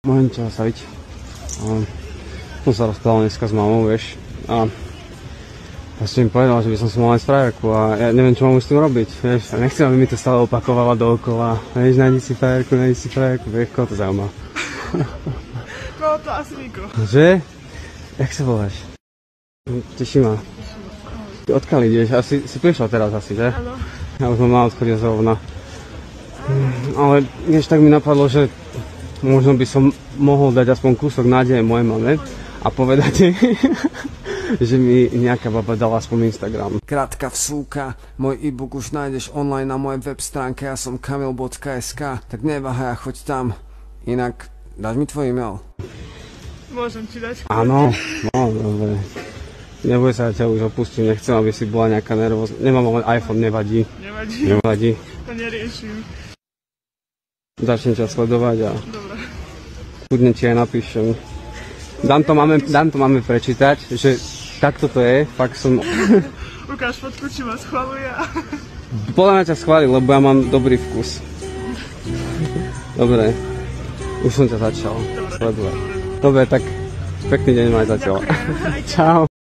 Môžem ťa zastaviť. Som sa rozprával dneska s mamou, vieš. A ja som im povedal, že by som si mal nájsť frajerku a ja neviem, čo mám s tým robiť, vieš. A nechcem, aby mi to stále opakovalo dookola. Vieš, nájdi si frajerku, vieš, koho to zaujíma. Koho to asi nikoho. Že? Jak sa voláš? Teší ma. Ty odkiaľ ideš? Asi si prišiel teraz asi, že? Áno. Ja už mám mal odchodia zrovna. Ale vieš, tak mi napadlo, že možno by som mohol dať aspoň kúsok nádeje mojej mame a povedať jej, že mi nejaká baba dala aspoň Instagram. Krátka vsúka, môj e-book už nájdeš online na mojej web stránke, ja som kamil.sk, tak neváhaj a choď tam. Inak, dáš mi tvoj e-mail? Môžem ti dať. Áno, no dobre. Neboj sa, ja ťa už opustím, nechcem, aby si bola nejaká nervózna. Nemám ale iPhone, nevadí. Nevadí. To neriešim. Začnem ťa sledovať a Dobre. kľudne ti aj napíšem. Dan to máme prečítať, že takto to je, fakt som... Ukáž fotku, či ma schvaluje. Podľa mňa ťa schváli, lebo ja mám dobrý vkus. Dobre, už som ťa začal sledovať. Dobre, tak pekný deň maj zatiaľ. Čau.